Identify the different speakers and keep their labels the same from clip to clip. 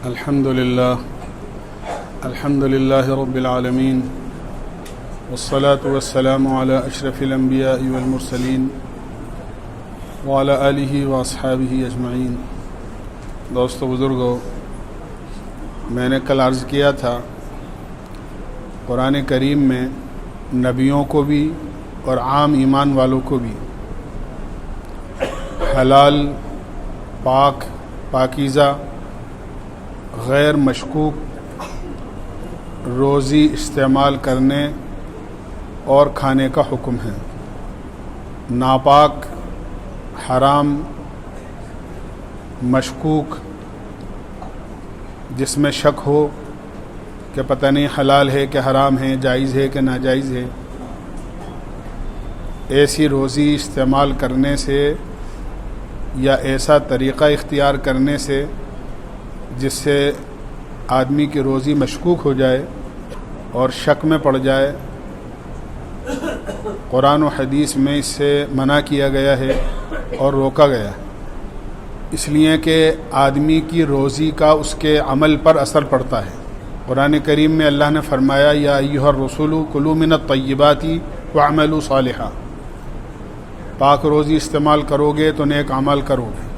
Speaker 1: الحمد لله رب العالمين والصلاة والسلام على أشرف الأنبياء والمرسلين وعلى آله وأصحابه أجمعين۔ دوستو بزرگو، میں نے کل عرض کیا تھا قرآن کریم میں نبیوں کو بھی اور عام ایمان والوں کو بھی حلال، پاک، پاکیزہ، غیر مشکوک روزی استعمال کرنے اور کھانے کا حکم ہے۔ ناپاک، حرام، مشکوک، جس میں شک ہو کہ پتہ نہیں حلال ہے کہ حرام ہے، جائز ہے کہ ناجائز ہے، ایسی روزی استعمال کرنے سے یا ایسا طریقہ اختیار کرنے سے جس سے آدمی کی روزی مشکوک ہو جائے اور شک میں پڑ جائے، قرآن و حدیث میں اس سے منع کیا گیا ہے اور روکا گیا ہے، اس لیے کہ آدمی کی روزی کا اس کے عمل پر اثر پڑتا ہے۔ قرآن کریم میں اللہ نے فرمایا یا ایھا الرسول کلوا من الطیبات واعملوا صالحا، پاک روزی استعمال کرو گے تو نیک عمل کرو گے۔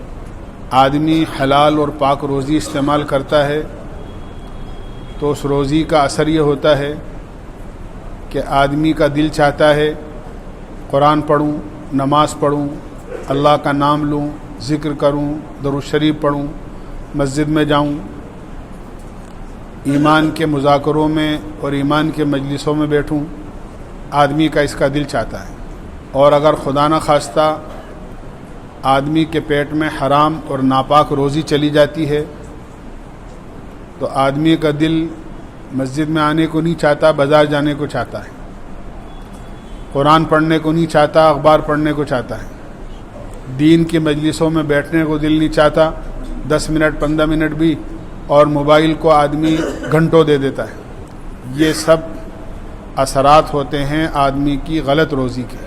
Speaker 1: آدمی حلال اور پاک روزی استعمال کرتا ہے تو اس روزی کا اثر یہ ہوتا ہے کہ آدمی کا دل چاہتا ہے قرآن پڑھوں، نماز پڑھوں، اللہ کا نام لوں، ذکر کروں، درود شریف پڑھوں، مسجد میں جاؤں، ایمان کے مذاکروں میں اور ایمان کے مجلسوں میں بیٹھوں، آدمی کا اس کا دل چاہتا ہے۔ اور اگر خدا نہ خواستہ آدمی کے پیٹ میں حرام اور ناپاک روزی چلی جاتی ہے تو آدمی کا دل مسجد میں آنے کو نہیں چاہتا، بازار جانے کو چاہتا ہے، قرآن پڑھنے کو نہیں چاہتا، اخبار پڑھنے کو چاہتا ہے، دین کی مجلسوں میں بیٹھنے کو دل نہیں چاہتا، 10 منٹ 15 منٹ بھی، اور موبائل کو آدمی گھنٹوں دے دیتا ہے۔ یہ سب اثرات ہوتے ہیں آدمی کی غلط روزی کے۔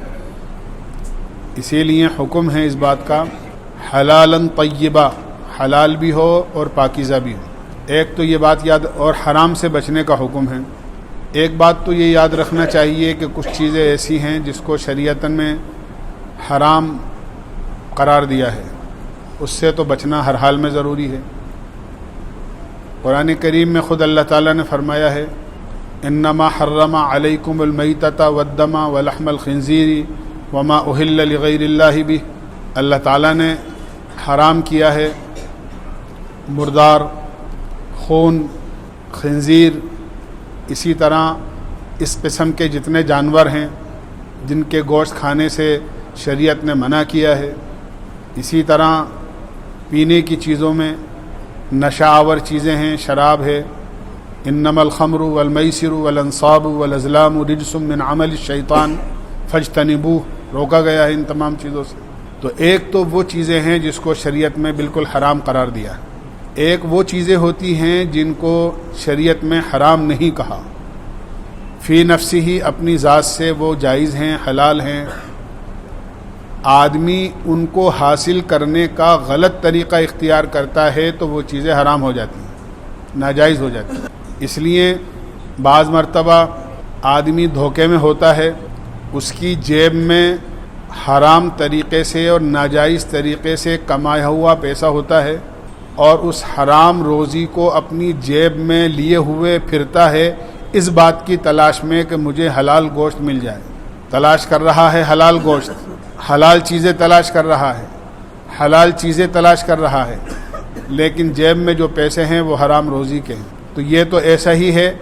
Speaker 1: اسی لیے حکم ہے اس بات کا حلالاً طیبہ، حلال بھی ہو اور پاکیزہ بھی ہو۔ ایک تو یہ بات یاد، اور حرام سے بچنے کا حکم ہے۔ ایک بات تو یہ یاد رکھنا چاہیے کہ کچھ چیزیں ایسی ہیں جس کو شریعتاً میں حرام قرار دیا ہے، اس سے تو بچنا ہر حال میں ضروری ہے۔ قرآن کریم میں خود اللہ تعالیٰ نے فرمایا ہے انما حرم علیکم المیتۃ والدم ولحم الخنزیر وما اہل لغیر اللہ بہ، اللہ تعالیٰ نے حرام کیا ہے مردار، خون، خنزیر، اسی طرح اس قسم کے جتنے جانور ہیں جن کے گوشت کھانے سے شریعت نے منع کیا ہے۔ اسی طرح پینے کی چیزوں میں نشہ آور چیزیں ہیں، شراب ہے، انما الخمر والمیسر والانصاب والازلام رجس من عمل الشیطان فاجتنبوہ، روکا گیا ہے ان تمام چیزوں سے۔ تو ایک تو وہ چیزیں ہیں جس کو شریعت میں بالکل حرام قرار دیا ہے، ایک وہ چیزیں ہوتی ہیں جن کو شریعت میں حرام نہیں کہا، فی نفسی ہی اپنی ذات سے وہ جائز ہیں، حلال ہیں، آدمی ان کو حاصل کرنے کا غلط طریقہ اختیار کرتا ہے تو وہ چیزیں حرام ہو جاتی ہیں، ناجائز ہو جاتی ہیں۔ اس لیے بعض مرتبہ آدمی دھوکے میں ہوتا ہے، اس کی جیب میں حرام طریقے سے اور ناجائز طریقے سے کمایا ہوا پیسہ ہوتا ہے، اور اس حرام روزی کو اپنی جیب میں لیے ہوئے پھرتا ہے اس بات کی تلاش میں کہ مجھے حلال گوشت مل جائے، تلاش کر رہا ہے حلال گوشت، حلال چیزیں تلاش کر رہا ہے، حلال چیزیں تلاش کر رہا ہے، لیکن جیب میں جو پیسے ہیں وہ حرام روزی کے ہیں۔ تو یہ تو ایسا ہی ہے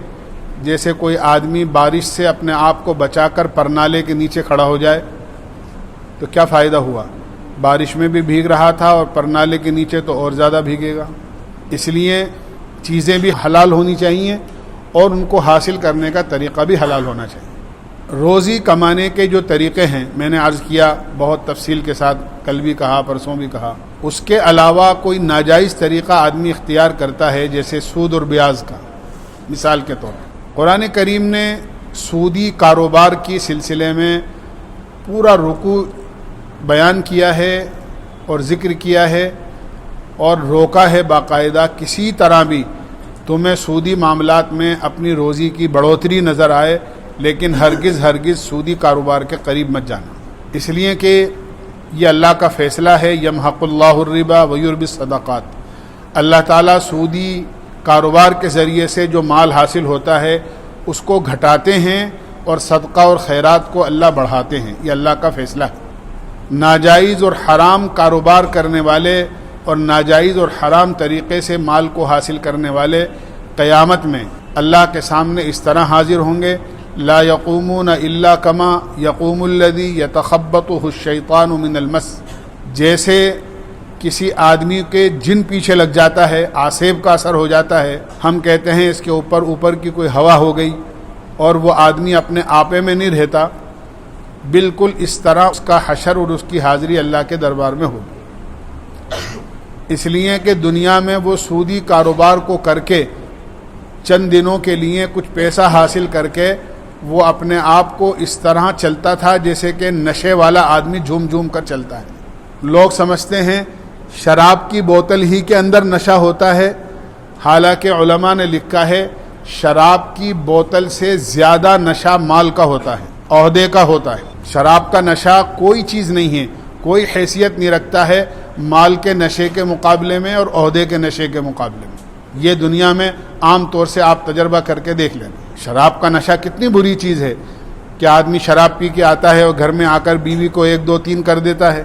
Speaker 1: جیسے کوئی آدمی بارش سے اپنے آپ کو بچا کر پرنالے کے نیچے کھڑا ہو جائے تو کیا فائدہ ہوا؟ بارش میں بھی بھیگ رہا تھا اور پرنالے کے نیچے تو اور زیادہ بھیگے گا۔ اس لیے چیزیں بھی حلال ہونی چاہیے اور ان کو حاصل کرنے کا طریقہ بھی حلال ہونا چاہیے۔ روزی کمانے کے جو طریقے ہیں میں نے عرض کیا بہت تفصیل کے ساتھ، کل بھی کہا، پرسوں بھی کہا۔ اس کے علاوہ کوئی ناجائز طریقہ آدمی اختیار کرتا ہے جیسے سود اور بیاج کا، مثال کے طور پر قرآن کریم نے سودی کاروبار کی سلسلے میں پورا رکوع بیان کیا ہے اور ذکر کیا ہے اور روکا ہے باقاعدہ کسی طرح بھی تمہیں سودی معاملات میں اپنی روزی کی بڑھوتری نظر آئے، لیکن ہرگز سودی کاروبار کے قریب مت جانا، اس لیے کہ یہ اللہ کا فیصلہ ہے، یمحق اللہ الربا ویربی الصدقات، اللہ تعالیٰ سودی کاروبار کے ذریعے سے جو مال حاصل ہوتا ہے اس کو گھٹاتے ہیں اور صدقہ اور خیرات کو اللہ بڑھاتے ہیں، یہ اللہ کا فیصلہ ہے۔ ناجائز اور حرام کاروبار کرنے والے اور ناجائز اور حرام طریقے سے مال کو حاصل کرنے والے قیامت میں اللہ کے سامنے اس طرح حاضر ہوں گے، لا یقومون الا کما یقوم الذی یتخبطہ الشیطان من المس، جیسے کسی آدمی کے جن پیچھے لگ جاتا ہے، آسیب کا اثر ہو جاتا ہے، ہم کہتے ہیں اس کے اوپر کی کوئی ہوا ہو گئی اور وہ آدمی اپنے آپے میں نہیں رہتا، بالکل اس طرح اس کا حشر اور اس کی حاضری اللہ کے دربار میں ہوگی، اس لیے کہ دنیا میں وہ سودی کاروبار کو کر کے چند دنوں کے لیے کچھ پیسہ حاصل کر کے وہ اپنے آپ کو اس طرح چلتا تھا جیسے کہ نشے والا آدمی جھوم جھوم کر چلتا ہے۔ لوگ سمجھتے ہیں شراب کی بوتل ہی کے اندر نشہ ہوتا ہے، حالانکہ علماء نے لکھا ہے شراب کی بوتل سے زیادہ نشہ مال کا ہوتا ہے، عہدے کا ہوتا ہے۔ شراب کا نشہ کوئی چیز نہیں ہے، کوئی حیثیت نہیں رکھتا ہے مال کے نشے کے مقابلے میں اور عہدے کے نشے کے مقابلے میں۔ یہ دنیا میں عام طور سے آپ تجربہ کر کے دیکھ لیں، شراب کا نشہ کتنی بری چیز ہے کہ آدمی شراب پی کے آتا ہے اور گھر میں آ کر بیوی کو 1 2 3 کر دیتا ہے،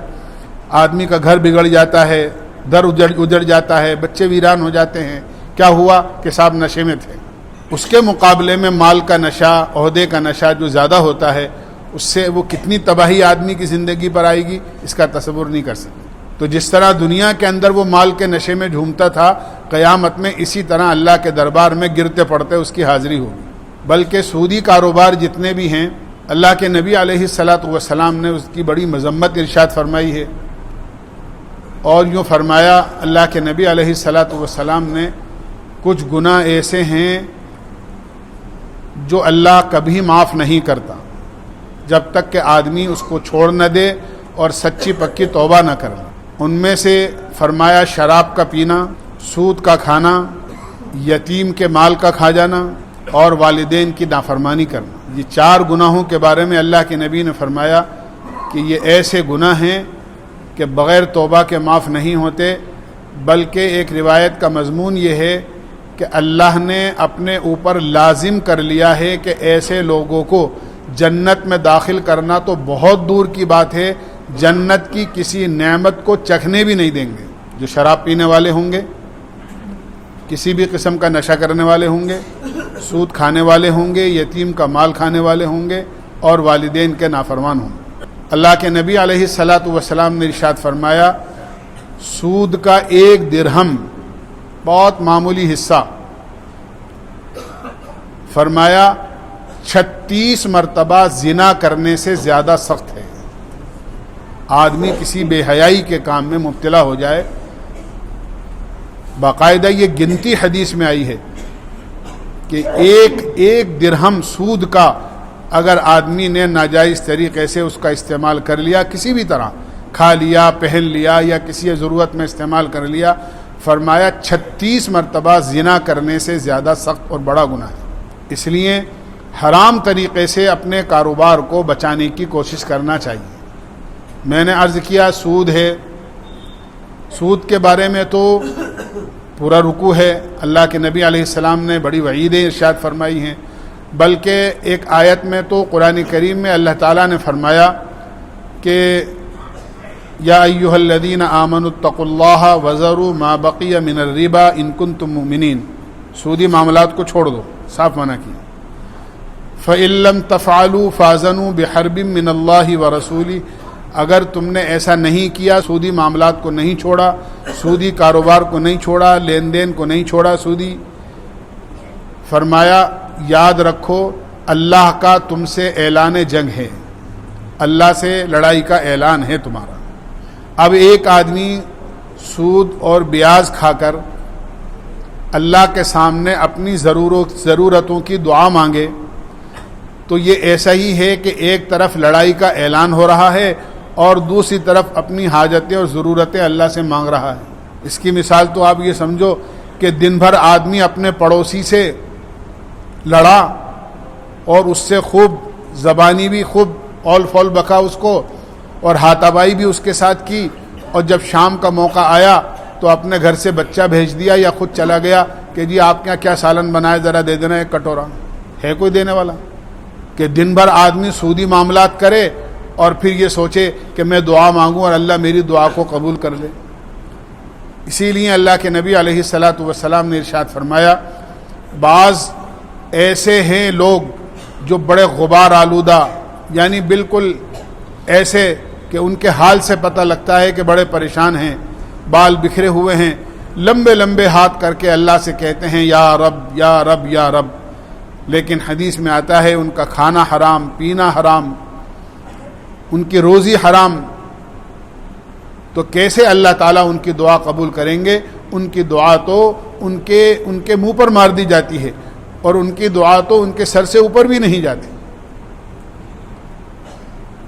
Speaker 1: آدمی کا گھر بگڑ جاتا ہے، در اجڑ جاتا ہے، بچے ویران ہو جاتے ہیں۔ کیا ہوا کہ صاحب نشے میں تھے۔ اس کے مقابلے میں مال کا نشہ، عہدے کا نشہ جو زیادہ ہوتا ہے، اس سے وہ کتنی تباہی آدمی کی زندگی پر آئے گی اس کا تصور نہیں کر سکتے۔ تو جس طرح دنیا کے اندر وہ مال کے نشے میں جھومتا تھا، قیامت میں اسی طرح اللہ کے دربار میں گرتے پڑتے اس کی حاضری ہوگی۔ بلکہ سودی کاروبار جتنے بھی ہیں، اللہ کے نبی علیہ الصلاۃ والسلام نے اس کی بڑی مذمت ارشاد فرمائی ہے، اور یوں فرمایا اللہ کے نبی علیہ الصلاۃ والسلام نے کچھ گناہ ایسے ہیں جو اللہ کبھی معاف نہیں کرتا جب تک کہ آدمی اس کو چھوڑ نہ دے اور سچی پکی توبہ نہ کرے۔ ان میں سے فرمایا شراب کا پینا، سود کا کھانا، یتیم کے مال کا کھا جانا اور والدین کی نافرمانی کرنا۔ یہ 4 گناہوں کے بارے میں اللہ کے نبی نے فرمایا کہ یہ ایسے گناہ ہیں کہ بغیر توبہ کے معاف نہیں ہوتے، بلکہ ایک روایت کا مضمون یہ ہے کہ اللہ نے اپنے اوپر لازم کر لیا ہے کہ ایسے لوگوں کو جنت میں داخل کرنا تو بہت دور کی بات ہے، جنت کی کسی نعمت کو چکھنے بھی نہیں دیں گے۔ جو شراب پینے والے ہوں گے، کسی بھی قسم کا نشہ کرنے والے ہوں گے، سود کھانے والے ہوں گے، یتیم کا مال کھانے والے ہوں گے اور والدین کے نافرمان ہوں گے۔ اللہ کے نبی علیہ الصلاۃ والسلام نے ارشاد فرمایا سود کا 1 درہم بہت معمولی حصہ، فرمایا 36 مرتبہ زنا کرنے سے زیادہ سخت ہے۔ آدمی کسی بے حیائی کے کام میں مبتلا ہو جائے، باقاعدہ یہ گنتی حدیث میں آئی ہے کہ ایک درہم سود کا اگر آدمی نے ناجائز طریقے سے اس کا استعمال کر لیا، کسی بھی طرح کھا لیا، پہن لیا یا کسی ضرورت میں استعمال کر لیا، فرمایا 36 مرتبہ زنا کرنے سے زیادہ سخت اور بڑا گناہ ہے۔ اس لیے حرام طریقے سے اپنے کاروبار کو بچانے کی کوشش کرنا چاہیے۔ میں نے عرض کیا سود ہے، سود کے بارے میں تو پورا رکوع ہے، اللہ کے نبی علیہ السلام نے بڑی وعیدیں ارشاد فرمائی ہیں، بلکہ ایک آیت میں تو قرآن کریم میں اللہ تعالیٰ نے فرمایا کہ یا ایھا الذین آمنوا اتقوا اللہ وذروا ما بقی من الربا ان کنتم مؤمنین، سودی معاملات کو چھوڑ دو، صاف منع کیا۔ فإن لم تفعلوا فاذنوا بحرب من اللہ ورسولہ، اگر تم نے ایسا نہیں کیا، سودی معاملات کو نہیں چھوڑا، سودی کاروبار کو نہیں چھوڑا، لین دین کو نہیں چھوڑا سودی، فرمایا یاد رکھو اللہ کا تم سے اعلان جنگ ہے، اللہ سے لڑائی کا اعلان ہے تمہارا۔ اب ایک آدمی سود اور بیاج کھا کر اللہ کے سامنے اپنی ضرورتوں کی دعا مانگے تو یہ ایسا ہی ہے کہ ایک طرف لڑائی کا اعلان ہو رہا ہے اور دوسری طرف اپنی حاجتیں اور ضرورتیں اللہ سے مانگ رہا ہے۔ اس کی مثال تو آپ یہ سمجھو کہ دن بھر آدمی اپنے پڑوسی سے لڑا اور اس سے خوب زبانی بھی خوب اول فول بکا اس کو اور ہاتھا بائی بھی اس کے ساتھ کی، اور جب شام کا موقع آیا تو اپنے گھر سے بچہ بھیج دیا یا خود چلا گیا کہ جی آپ کے یہاں کیا سالن بنائے ذرا دے دینا ایک کٹورا. ہے کوئی دینے والا؟ کہ دن بھر آدمی سودی معاملات کرے اور پھر یہ سوچے کہ میں دعا مانگوں اور اللہ میری دعا کو قبول کر لے. اسی لیے اللہ کے نبی علیہ الصلاۃ والسلام نے ارشاد فرمایا بعض ایسے ہیں لوگ جو بڑے غبار آلودہ، یعنی بالکل ایسے کہ ان کے حال سے پتہ لگتا ہے کہ بڑے پریشان ہیں، بال بکھرے ہوئے ہیں، لمبے لمبے ہاتھ کر کے اللہ سے کہتے ہیں یا رب یا رب یا رب، لیکن حدیث میں آتا ہے ان کا کھانا حرام، پینا حرام، ان کی روزی حرام. تو کیسے اللہ تعالیٰ ان کی دعا قبول کریں گے؟ ان کی دعا تو ان کے منہ پر مار دی جاتی ہے اور ان کی دعا تو ان کے سر سے اوپر بھی نہیں جاتی.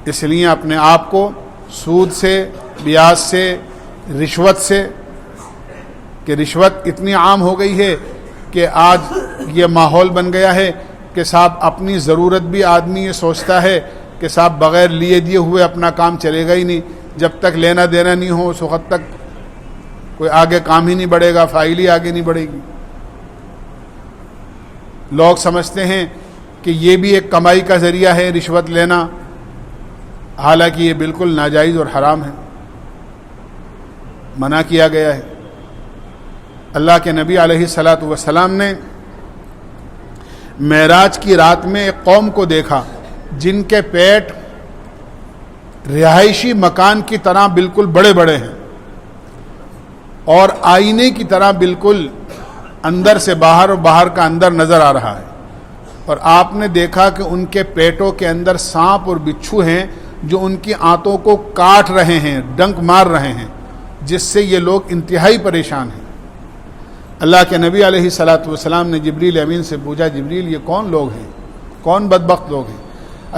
Speaker 1: اس لیے اپنے آپ کو سود سے، بیاج سے، رشوت سے، کہ رشوت اتنی عام ہو گئی ہے کہ آج یہ ماحول بن گیا ہے کہ صاحب اپنی ضرورت بھی آدمی یہ سوچتا ہے کہ صاحب بغیر لیے دیے ہوئے اپنا کام چلے گا ہی نہیں، جب تک لینا دینا نہیں ہو اس وقت تک کوئی آگے کام ہی نہیں بڑھے گا، فائل ہی آگے نہیں بڑھے گی. لوگ سمجھتے ہیں کہ یہ بھی ایک کمائی کا ذریعہ ہے رشوت لینا، حالانکہ یہ بالکل ناجائز اور حرام ہے، منع کیا گیا ہے. اللہ کے نبی علیہ الصلاۃ والسلام نے معراج کی رات میں ایک قوم کو دیکھا جن کے پیٹ رہائشی مکان کی طرح بالکل بڑے بڑے ہیں اور آئینے کی طرح بالکل اندر سے باہر اور باہر کا اندر نظر آ رہا ہے، اور آپ نے دیکھا کہ ان کے پیٹوں کے اندر سانپ اور بچھو ہیں جو ان کی آنتوں کو کاٹ رہے ہیں، ڈنک مار رہے ہیں، جس سے یہ لوگ انتہائی پریشان ہیں. اللہ کے نبی علیہ الصلاۃ والسلام نے جبریل امین سے پوچھا جبریل یہ کون لوگ ہیں، کون بدبخت لوگ ہیں؟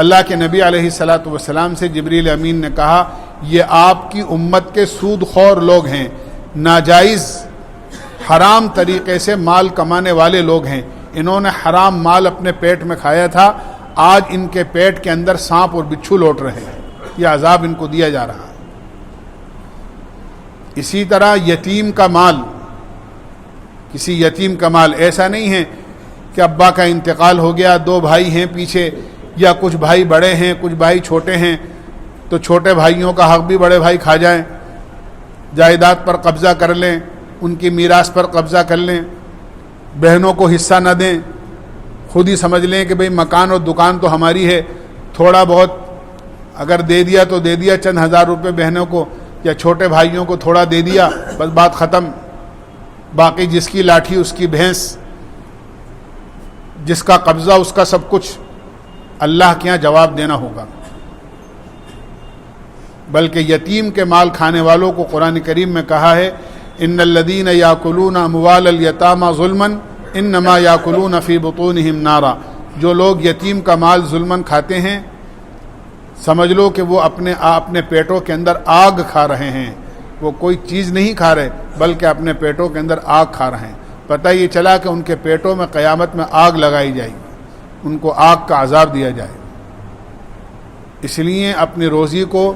Speaker 1: اللہ کے نبی علیہ الصلاۃ والسلام سے جبریل امین نے کہا یہ آپ کی امت کے سود خور لوگ ہیں، ناجائز حرام طریقے سے مال کمانے والے لوگ ہیں. انہوں نے حرام مال اپنے پیٹ میں کھایا تھا، آج ان کے پیٹ کے اندر سانپ اور بچھو لوٹ رہے ہیں، یہ عذاب ان کو دیا جا رہا ہے. اسی طرح یتیم کا مال، کسی یتیم کا مال، ایسا نہیں ہے کہ ابا کا انتقال ہو گیا، دو بھائی ہیں پیچھے یا کچھ بھائی بڑے ہیں کچھ بھائی چھوٹے ہیں تو چھوٹے بھائیوں کا حق بھی بڑے بھائی کھا جائیں، جائیداد پر قبضہ کر لیں، ان کی میراث پر قبضہ کر لیں، بہنوں کو حصہ نہ دیں، خود ہی سمجھ لیں کہ بھئی مکان اور دکان تو ہماری ہے، تھوڑا بہت اگر دے دیا تو دے دیا، چند ہزار روپے بہنوں کو یا چھوٹے بھائیوں کو تھوڑا دے دیا، بس بات ختم. باقی جس کی لاٹھی اس کی بھینس، جس کا قبضہ اس کا سب کچھ، اللہ کے یہاں جواب دینا ہوگا. بلکہ یتیم کے مال کھانے والوں کو قرآن کریم میں کہا ہے ان الذین یاکلون اموال الیتامی ظلما انما یاکلون فی بطونہم نارا. جو لوگ یتیم کا مال ظلماً کھاتے ہیں سمجھ لو کہ وہ اپنے پیٹوں کے اندر آگ کھا رہے ہیں. وہ کوئی چیز نہیں کھا رہے بلکہ اپنے پیٹوں کے اندر آگ کھا رہے ہیں. پتہ یہ چلا کہ ان کے پیٹوں میں قیامت میں آگ لگائی جائے گی، ان کو آگ کا عذاب دیا جائے. اس لیے اپنی روزی کو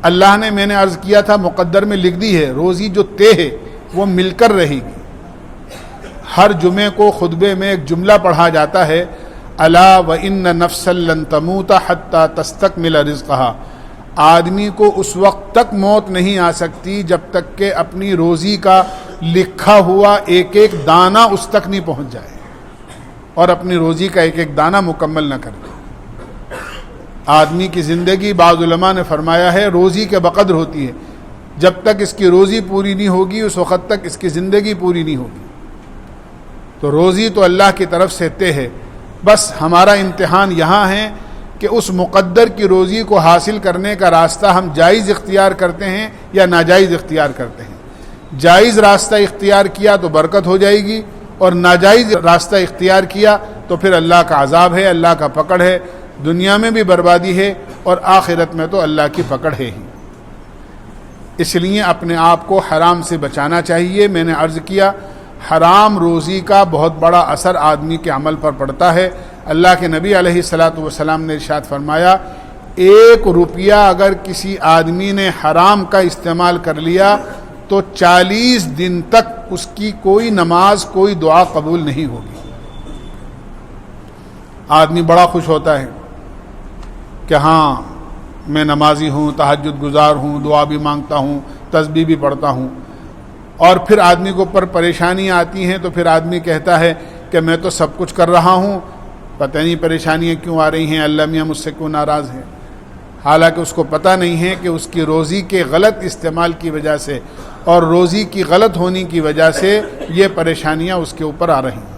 Speaker 1: اللہ نے، میں نے عرض کیا تھا، مقدر میں لکھ دی ہے، روزی جو طے ہے وہ مل کر رہے گی. ہر جمعے کو خطبے میں ایک جملہ پڑھا جاتا ہے الا وان نفسا لن تموت حتی تستکمل رزقها. آدمی کو اس وقت تک موت نہیں آ سکتی جب تک کہ اپنی روزی کا لکھا ہوا ایک ایک دانہ اس تک نہیں پہنچ جائے اور اپنی روزی کا ایک ایک دانہ مکمل نہ کر دے. آدمی کی زندگی، بعض علماء نے فرمایا ہے، روزی کے بقدر ہوتی ہے. جب تک اس کی روزی پوری نہیں ہوگی اس وقت تک اس کی زندگی پوری نہیں ہوگی. تو روزی تو اللہ کی طرف سے طے ہے، بس ہمارا امتحان یہاں ہے کہ اس مقدر کی روزی کو حاصل کرنے کا راستہ ہم جائز اختیار کرتے ہیں یا ناجائز اختیار کرتے ہیں. جائز راستہ اختیار کیا تو برکت ہو جائے گی، اور ناجائز راستہ اختیار کیا تو پھر اللہ کا عذاب ہے، اللہ کا پکڑ ہے، دنیا میں بھی بربادی ہے اور آخرت میں تو اللہ کی پکڑ ہے ہی. اس لیے اپنے آپ کو حرام سے بچانا چاہیے۔ میں نے عرض کیا حرام روزی کا بہت بڑا اثر آدمی کے عمل پر پڑتا ہے۔ اللہ کے نبی علیہ الصلاۃ والسلام نے ارشاد فرمایا 1 روپیہ اگر کسی آدمی نے حرام کا استعمال کر لیا تو 40 دن تک اس کی کوئی نماز کوئی دعا قبول نہیں ہوگی۔ آدمی بڑا خوش ہوتا ہے کہ ہاں میں نمازی ہوں، تہجد گزار ہوں، دعا بھی مانگتا ہوں، تسبیح بھی پڑھتا ہوں، اور پھر آدمی کے اوپر پریشانیاں آتی ہیں تو پھر آدمی کہتا ہے کہ میں تو سب کچھ کر رہا ہوں، پتہ نہیں پریشانیاں کیوں آ رہی ہیں، اللہ میاں مجھ سے کیوں ناراض ہے۔ حالانکہ اس کو پتہ نہیں ہے کہ اس کی روزی کے غلط استعمال کی وجہ سے اور روزی کی غلط ہونے کی وجہ سے یہ پریشانیاں اس کے اوپر آ رہی ہیں۔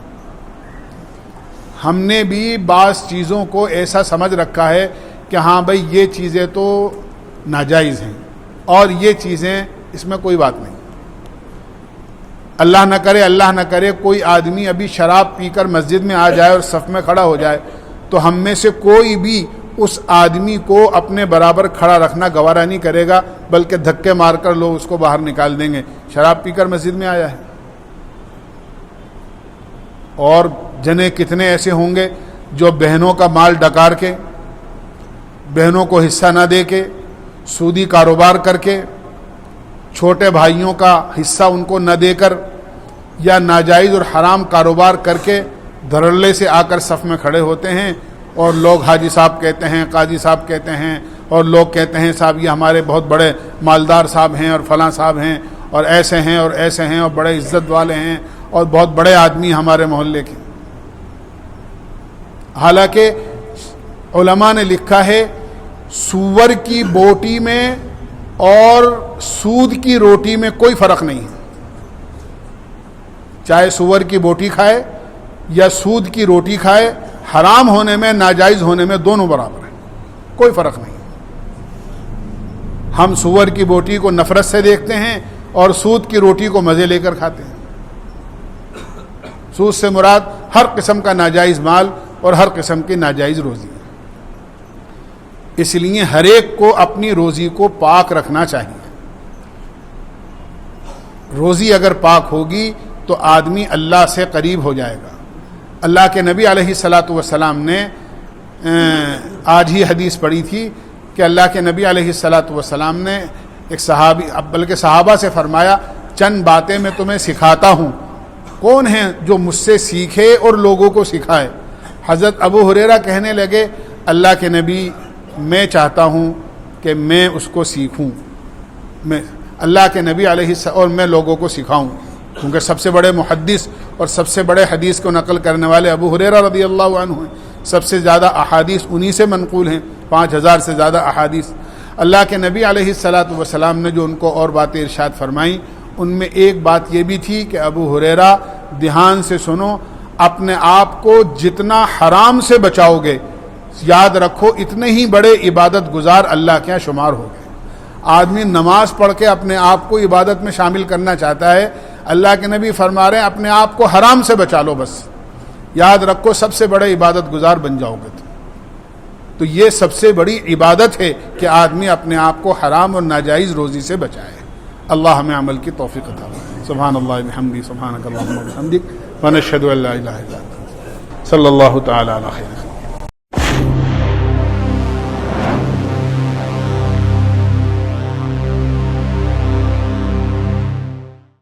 Speaker 1: ہم نے بھی بعض چیزوں کو ایسا سمجھ رکھا ہے کہ ہاں بھائی یہ چیزیں تو ناجائز ہیں اور یہ چیزیں اس میں کوئی بات نہیں۔ اللہ نہ کرے کوئی آدمی ابھی شراب پی کر مسجد میں آ جائے اور صف میں کھڑا ہو جائے تو ہم میں سے کوئی بھی اس آدمی کو اپنے برابر کھڑا رکھنا گوارا نہیں کرے گا، بلکہ دھکے مار کر لوگ اس کو باہر نکال دیں گے، شراب پی کر مسجد میں آیا ہے۔ اور جنے کتنے ایسے ہوں گے جو بہنوں کا مال ڈکار کے، بہنوں کو حصہ نہ دے کے، سودی کاروبار کر کے، چھوٹے بھائیوں کا حصہ ان کو نہ دے کر، یا ناجائز اور حرام کاروبار کر کے دھڑلے سے آ کر صف میں کھڑے ہوتے ہیں، اور لوگ حاجی صاحب کہتے ہیں، قاضی صاحب کہتے ہیں، اور لوگ کہتے ہیں صاحب یہ ہمارے بہت بڑے مالدار صاحب ہیں اور فلاں صاحب ہیں اور ایسے ہیں اور ایسے ہیں اور بڑے عزت والے ہیں اور بہت بڑے آدمی ہمارے محلے کے۔ حالانکہ علماء نے لکھا ہے سور کی بوٹی میں اور سود کی روٹی میں کوئی فرق نہیں ہے، چاہے سور کی بوٹی کھائے یا سود کی روٹی کھائے، حرام ہونے میں ناجائز ہونے میں دونوں برابر ہیں، کوئی فرق نہیں۔ ہم سور کی بوٹی کو نفرت سے دیکھتے ہیں اور سود کی روٹی کو مزے لے کر کھاتے ہیں۔ سود سے مراد ہر قسم کا ناجائز مال اور ہر قسم کی ناجائز روزی ہے۔ اس لیے ہر ایک کو اپنی روزی کو پاک رکھنا چاہیے۔ روزی اگر پاک ہوگی تو آدمی اللہ سے قریب ہو جائے گا۔ اللہ کے نبی علیہ الصلاۃ والسلام نے آج ہی حدیث پڑھی تھی کہ اللہ کے نبی علیہ الصلاۃ والسلام نے ایک صحابی بلکہ صحابہ سے فرمایا چند باتیں میں تمہیں سکھاتا ہوں، کون ہیں جو مجھ سے سیکھے اور لوگوں کو سکھائے؟ حضرت ابو ہریرہ کہنے لگے اللہ کے نبی میں چاہتا ہوں کہ میں اس کو سیکھوں، میں اللہ کے نبی علیہ السلام اور میں لوگوں کو سکھاؤں، کیونکہ سب سے بڑے محدث اور سب سے بڑے حدیث کو نقل کرنے والے ابو ہریرہ رضی اللہ عنہ ہیں، سب سے زیادہ احادیث انہی سے منقول ہیں، 5000 سے زیادہ احادیث۔ اللہ کے نبی علیہ الصلاۃ والسلام نے جو ان کو اور باتیں ارشاد فرمائیں، ان میں ایک بات یہ بھی تھی کہ ابو ہریرہ دھیان سے سنو، اپنے آپ کو جتنا حرام سے بچاؤ گے یاد رکھو اتنے ہی بڑے عبادت گزار اللہ کے یہاں شمار ہو گئے۔ آدمی نماز پڑھ کے اپنے آپ کو عبادت میں شامل کرنا چاہتا ہے، اللہ کے نبی فرما رہے ہیں اپنے آپ کو حرام سے بچا لو، بس یاد رکھو سب سے بڑے عبادت گزار بن جاؤ گے۔ تو یہ سب سے بڑی عبادت ہے کہ آدمی اپنے آپ کو حرام اور ناجائز روزی سے بچائے۔ اللہ ہمیں عمل کی توفیق عطا فرمائے۔ سبحان اللہ بحمدہ، سبحانک اللہم وبحمدک، ونشہد ان لا الہ الا انت، صلی اللہ تعالی علی خیر۔